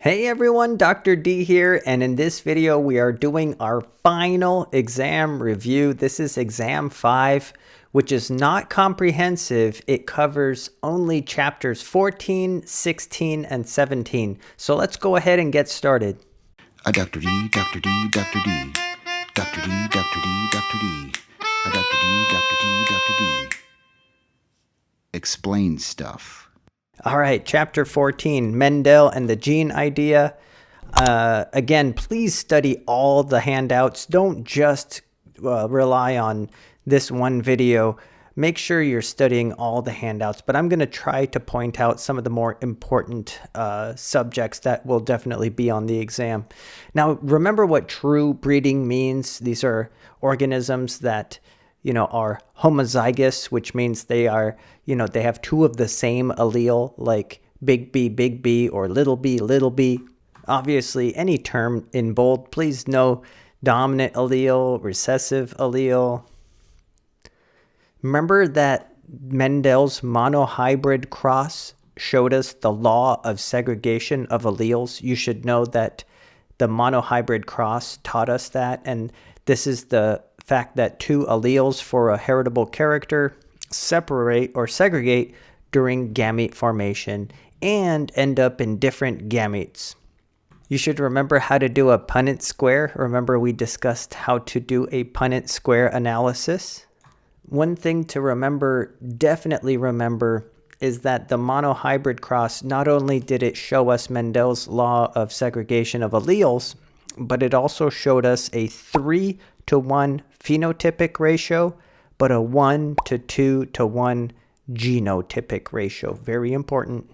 Hey everyone, Dr. D here, and in this video we are doing our final exam review. This is exam 5, which is not comprehensive. It covers only chapters 14, 16, and 17. So let's go ahead and get started. Dr. D, Dr. D, Dr. D. Dr. D, Dr. D, Dr. D. Dr. D, Dr. D, Dr. D. Explain stuff. All right, chapter 14, Mendel and the gene idea. Again, please study all the handouts. Don't just rely on this one video. Make sure you're studying all the handouts, but I'm going to try to point out some of the more important subjects that will definitely be on the exam. Now, remember what true breeding means. These are organisms that are homozygous, which means they are, they have two of the same allele, like big B, or little b. Obviously, any term in bold, please know dominant allele, recessive allele. Remember that Mendel's monohybrid cross showed us the law of segregation of alleles. You should know that the monohybrid cross taught us that, and this is the fact that two alleles for a heritable character separate or segregate during gamete formation and end up in different gametes. You should remember how to do a Punnett square. Remember we discussed how to do a Punnett square analysis. One thing to remember, definitely remember, is that the monohybrid cross, not only did it show us Mendel's law of segregation of alleles, but it also showed us a 3-to-1 phenotypic ratio, but a 1-to-2-to-1 genotypic ratio. Very important.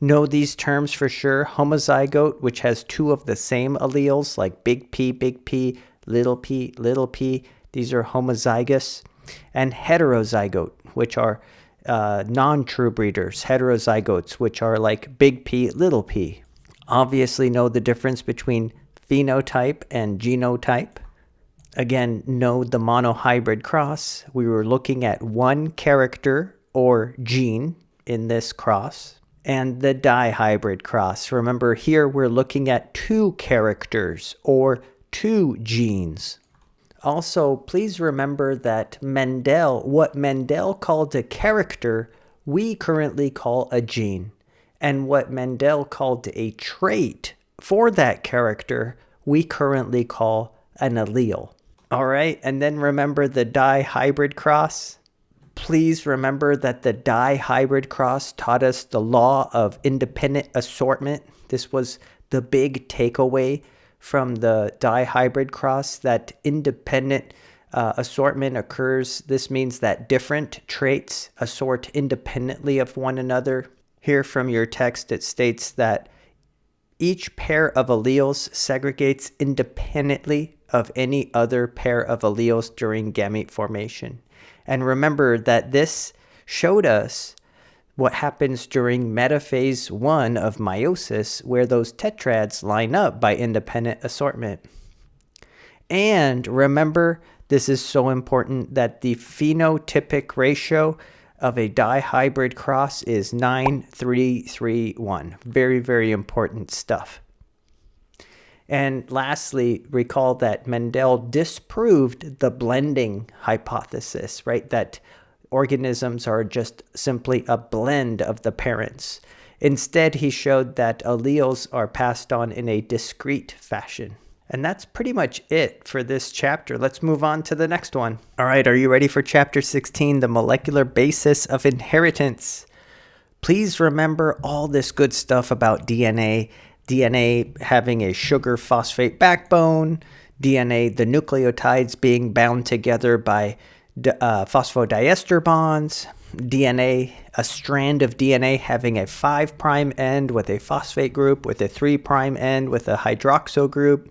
Know these terms for sure. Homozygote, which has two of the same alleles, like big P, little p. These are homozygous. And heterozygote, which are non-true breeders. Heterozygotes, which are like big P, little p. Obviously know the difference between phenotype and genotype. Again, know the monohybrid cross. We were looking at one character or gene in this cross. And the dihybrid cross. Remember, here we're looking at two characters or two genes. Also, please remember that what Mendel called a character, we currently call a gene. And what Mendel called a trait for that character, we currently call an allele. All right, and then remember the dihybrid cross. Please remember that the dihybrid cross taught us the law of independent assortment. This was the big takeaway from the dihybrid cross, that independent assortment occurs. This means that different traits assort independently of one another. Here from your text, it states that each pair of alleles segregates independently of any other pair of alleles during gamete formation. And remember that this showed us what happens during metaphase 1 of meiosis, where those tetrads line up by independent assortment. And remember, this is so important, that the phenotypic ratio of a dihybrid cross is 9:3:3:1. Very, very important stuff. And lastly, recall that Mendel disproved the blending hypothesis, right? That organisms are just simply a blend of the parents. Instead, he showed that alleles are passed on in a discrete fashion. And that's pretty much it for this chapter. Let's move on to the next one. All right, are you ready for chapter 16, the molecular basis of inheritance? Please remember all this good stuff about DNA. DNA having a sugar phosphate backbone, DNA, the nucleotides being bound together by phosphodiester bonds, DNA, a strand of DNA having a 5' end with a phosphate group with a 3' end with a hydroxyl group,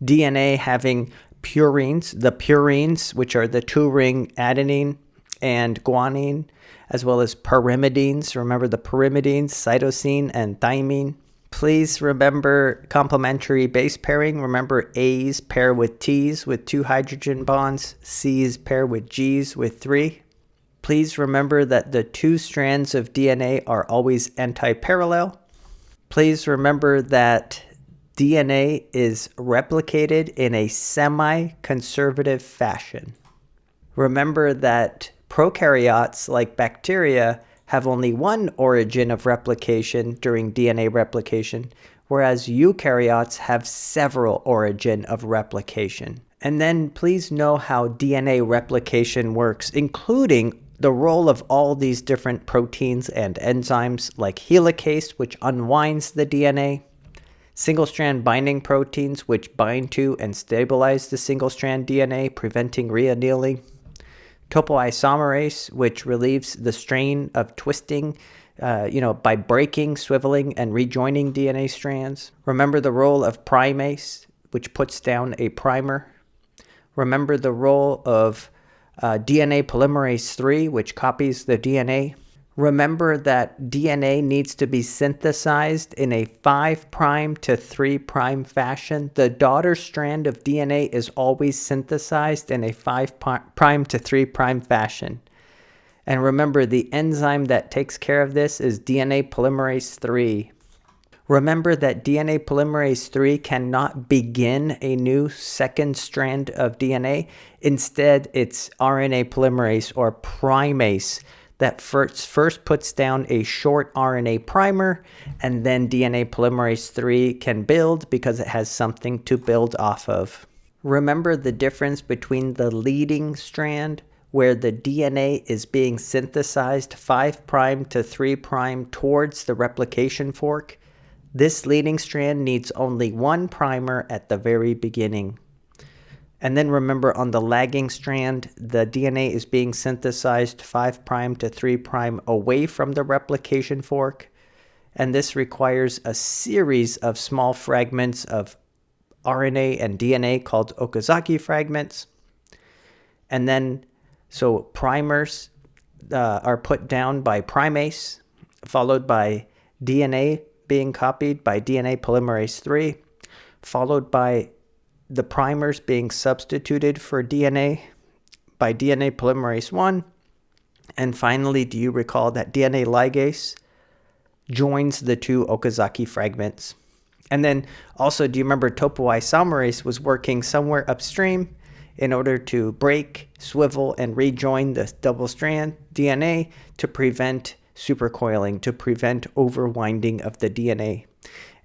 DNA having purines, the purines, which are the 2-ring adenine and guanine, as well as pyrimidines. Remember the pyrimidines, cytosine and thymine. Please remember complementary base pairing. Remember A's pair with T's with 2 hydrogen bonds, C's pair with G's with 3. Please remember that the 2 strands of DNA are always antiparallel. Please remember that DNA is replicated in a semi-conservative fashion. Remember that prokaryotes, like bacteria, have only one origin of replication during DNA replication, whereas eukaryotes have several origin of replication. And then please know how DNA replication works, including the role of all these different proteins and enzymes like helicase, which unwinds the DNA, single-strand binding proteins, which bind to and stabilize the single-strand DNA, preventing reannealing, topoisomerase, which relieves the strain of twisting, by breaking, swiveling, and rejoining DNA strands. Remember the role of primase, which puts down a primer. Remember the role of DNA polymerase 3, which copies the DNA. Remember that DNA needs to be synthesized in a 5' to 3' fashion. The daughter strand of DNA is always synthesized in a 5' to 3' fashion. And remember, the enzyme that takes care of this is DNA polymerase 3. Remember that DNA polymerase 3 cannot begin a new second strand of DNA. Instead, it's RNA polymerase or primase that first puts down a short RNA primer, and then DNA polymerase 3 can build because it has something to build off of. Remember the difference between the leading strand, where the DNA is being synthesized 5' to 3' towards the replication fork. This leading strand needs only one primer at the very beginning. And then remember, on the lagging strand, the DNA is being synthesized 5' to 3' away from the replication fork. And this requires a series of small fragments of RNA and DNA called Okazaki fragments. And then, so primers are put down by primase, followed by DNA being copied by DNA polymerase 3, followed by the primers being substituted for DNA by DNA polymerase 1. And finally, do you recall that DNA ligase joins the two Okazaki fragments? And then also, do you remember topoisomerase was working somewhere upstream in order to break, swivel, and rejoin the double-strand DNA to prevent supercoiling, to prevent overwinding of the DNA?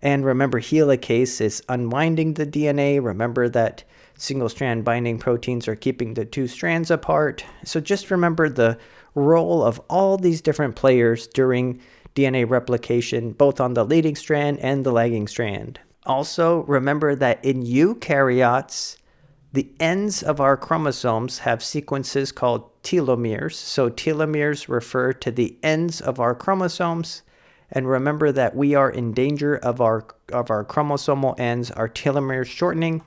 And remember, helicase is unwinding the DNA. Remember that single-strand binding proteins are keeping the two strands apart. So just remember the role of all these different players during DNA replication, both on the leading strand and the lagging strand. Also, remember that in eukaryotes, the ends of our chromosomes have sequences called telomeres. So telomeres refer to the ends of our chromosomes. And remember that we are in danger of our chromosomal ends, our telomeres shortening.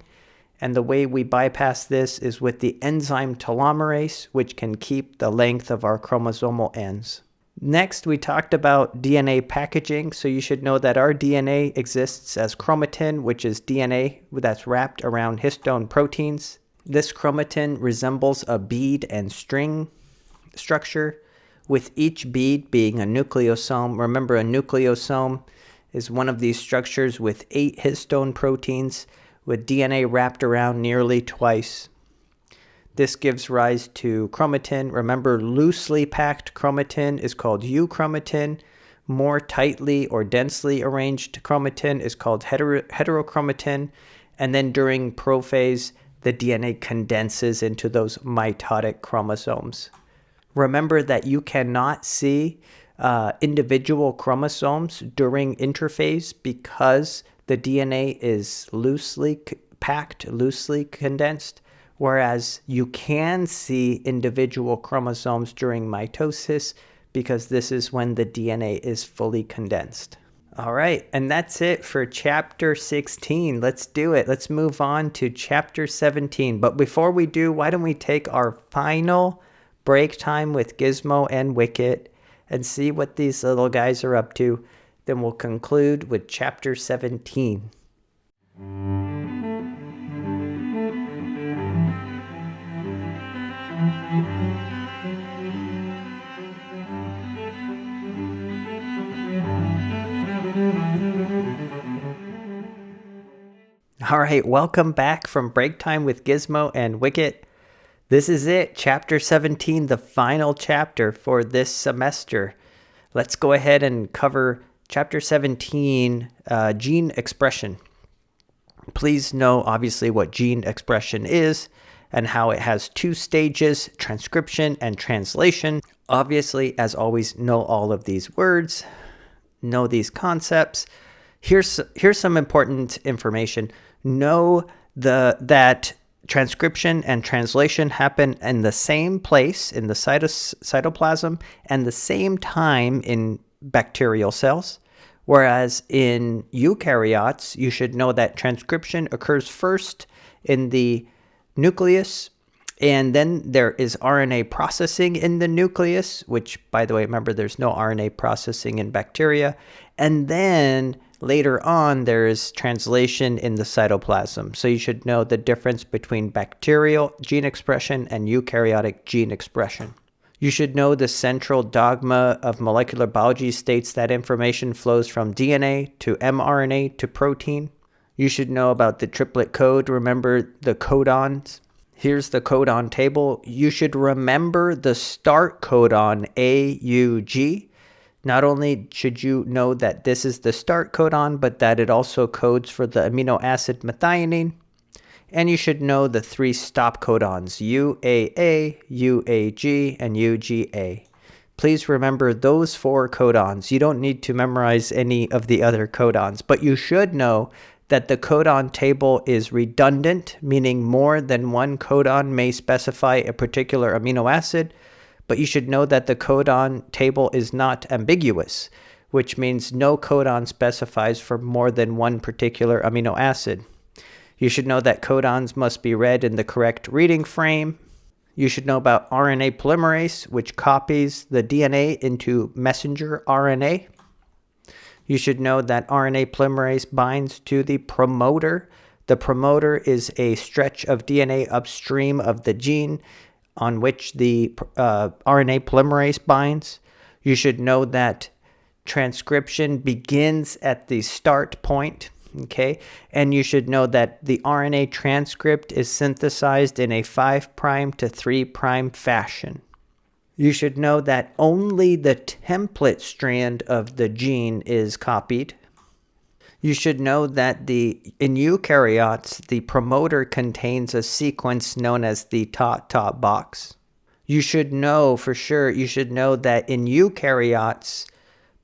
And the way we bypass this is with the enzyme telomerase, which can keep the length of our chromosomal ends. Next, we talked about DNA packaging. So you should know that our DNA exists as chromatin, which is DNA that's wrapped around histone proteins. This chromatin resembles a bead and string structure, with each bead being a nucleosome. Remember, a nucleosome is one of these structures with 8 histone proteins with DNA wrapped around nearly twice. This gives rise to chromatin. Remember, loosely packed chromatin is called euchromatin. More tightly or densely arranged chromatin is called heterochromatin. And then during prophase, the DNA condenses into those mitotic chromosomes. Remember that you cannot see individual chromosomes during interphase because the DNA is loosely packed, loosely condensed, whereas you can see individual chromosomes during mitosis because this is when the DNA is fully condensed. All right, and that's it for chapter 16. Let's do it. Let's move on to chapter 17. But before we do, why don't we take our final break time with Gizmo and Wicket and see what these little guys are up to. Then we'll conclude with chapter 17. All right, welcome back from break time with Gizmo and Wicket. This is it, chapter 17, the final chapter for this semester. Let's go ahead and cover chapter 17, gene expression. Please know, obviously, what gene expression is and how it has two stages, transcription and translation. Obviously, as always, know all of these words, know these concepts. Here's some important information. Know that transcription and translation happen in the same place in the cytoplasm and the same time in bacterial cells. Whereas in eukaryotes, you should know that transcription occurs first in the nucleus, and then there is RNA processing in the nucleus, which, by the way, remember, there's no RNA processing in bacteria. And then later on, there is translation in the cytoplasm. So you should know the difference between bacterial gene expression and eukaryotic gene expression. You should know the central dogma of molecular biology states that information flows from DNA to mRNA to protein. You should know about the triplet code. Remember the codons. Here's the codon table. You should remember the start codon AUG. Not only should you know that this is the start codon, but that it also codes for the amino acid methionine. And you should know the three stop codons, UAA, UAG, and UGA. Please remember those four codons. You don't need to memorize any of the other codons, but you should know that the codon table is redundant, meaning more than one codon may specify a particular amino acid, but you should know that the codon table is not ambiguous, which means no codon specifies for more than one particular amino acid. You should know that codons must be read in the correct reading frame. You should know about RNA polymerase, which copies the DNA into messenger RNA. You should know that RNA polymerase binds to the promoter. The promoter is a stretch of DNA upstream of the gene on which the RNA polymerase binds. You should know that transcription begins at the start point, okay? And you should know that the RNA transcript is synthesized in a 5' to 3' fashion. You should know that only the template strand of the gene is copied. You should know that in eukaryotes, the promoter contains a sequence known as the top box. You should know for sure, you should know that in eukaryotes,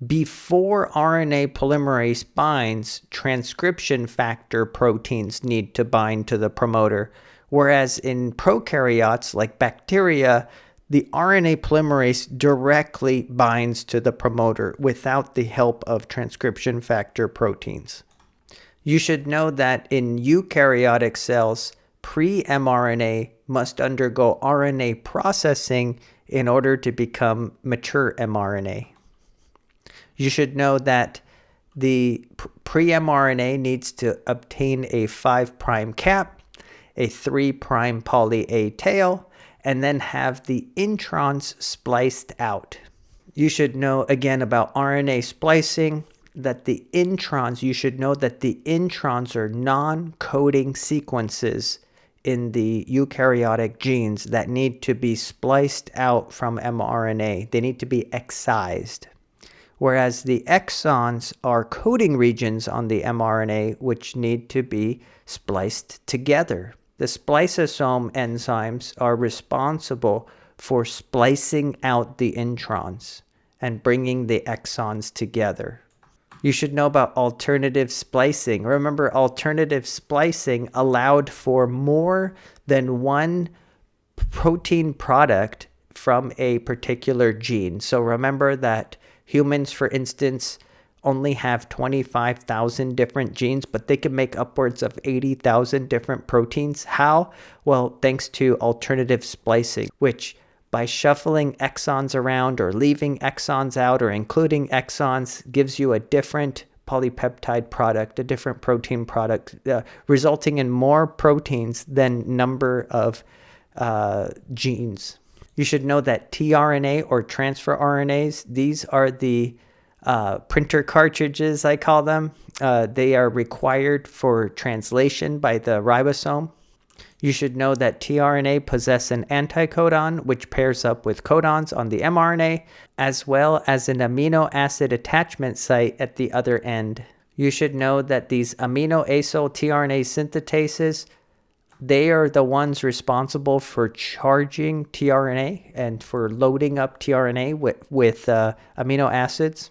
before RNA polymerase binds, transcription factor proteins need to bind to the promoter. Whereas in prokaryotes, like bacteria, the RNA polymerase directly binds to the promoter without the help of transcription factor proteins. You should know that in eukaryotic cells, pre-mRNA must undergo RNA processing in order to become mature mRNA. You should know that the pre-mRNA needs to obtain a 5' cap, a 3' poly A tail, and then have the introns spliced out. You should know again about RNA splicing, that the introns, you should know that the introns are non-coding sequences in the eukaryotic genes that need to be spliced out from mRNA. They need to be excised. Whereas the exons are coding regions on the mRNA which need to be spliced together. The spliceosome enzymes are responsible for splicing out the introns and bringing the exons together. You should know about alternative splicing. Remember, alternative splicing allowed for more than one protein product from a particular gene. So remember that humans, for instance, only have 25,000 different genes, but they can make upwards of 80,000 different proteins. How? Well, thanks to alternative splicing, which by shuffling exons around or leaving exons out or including exons gives you a different polypeptide product, a different protein product, resulting in more proteins than number of genes. You should know that tRNA or transfer RNAs, these are the printer cartridges, I call them. They are required for translation by the ribosome. You should know that tRNA possess an anticodon, which pairs up with codons on the mRNA, as well as an amino acid attachment site at the other end. You should know that these amino acyl tRNA synthetases, they are the ones responsible for charging tRNA and for loading up tRNA with amino acids.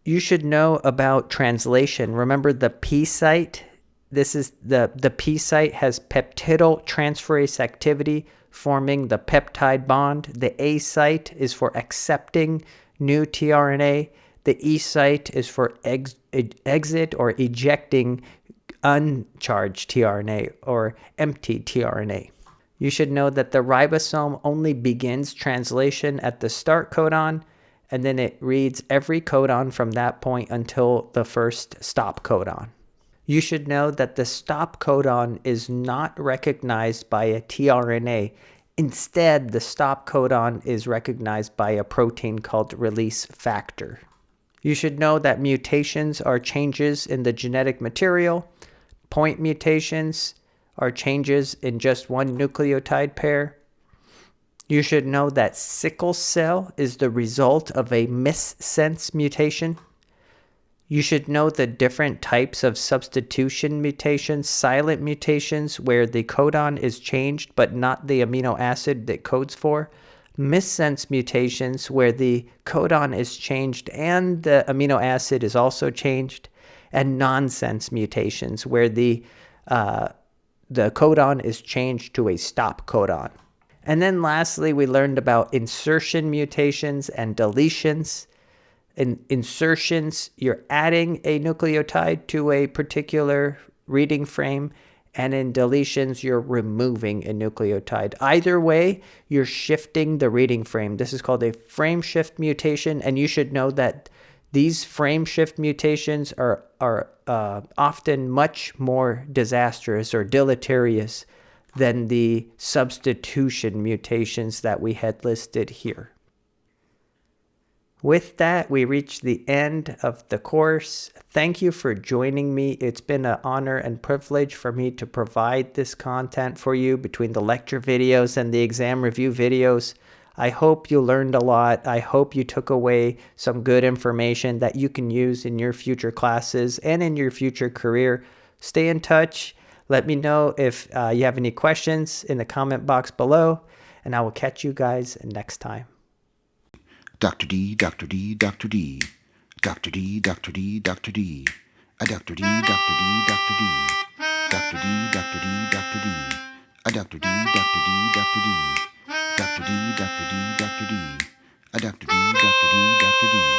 You should know about translation. Remember the P site? This is the P site has peptidyl transferase activity, forming the peptide bond. The A site is for accepting new tRNA. The E site is for exit or ejecting uncharged tRNA or empty tRNA. You should know that the ribosome only begins translation at the start codon, and then it reads every codon from that point until the first stop codon. You should know that the stop codon is not recognized by a tRNA. Instead, the stop codon is recognized by a protein called release factor. You should know that mutations are changes in the genetic material. Point mutations are changes in just one nucleotide pair. You should know that sickle cell is the result of a missense mutation. You should know the different types of substitution mutations, silent mutations where the codon is changed but not the amino acid that codes for, missense mutations where the codon is changed and the amino acid is also changed, and nonsense mutations where the codon is changed to a stop codon. And then lastly, we learned about insertion mutations and deletions. In insertions, you're adding a nucleotide to a particular reading frame, and in deletions, you're removing a nucleotide. Either way, you're shifting the reading frame. This is called a frame shift mutation, and you should know that these frame shift mutations are often much more disastrous or deleterious than the substitution mutations that we had listed here. With that, we reach the end of the course. Thank you for joining me. It's been an honor and privilege for me to provide this content for you between the lecture videos and the exam review videos. I hope you learned a lot. I hope you took away some good information that you can use in your future classes and in your future career. Stay in touch. Let me know if you have any questions in the comment box below, and I will catch you guys next time. Dr. D, Dr. D, Dr. D. Dr. D, Dr. D, Dr. D. A Dr. D, Dr. D, Dr. D. Dr. D, Dr. D, Dr. D. A Dr. D, Dr. D, Dr. D. Dr. D, Dr. D, Dr. D. A Dr. D, Dr. D, Dr. D.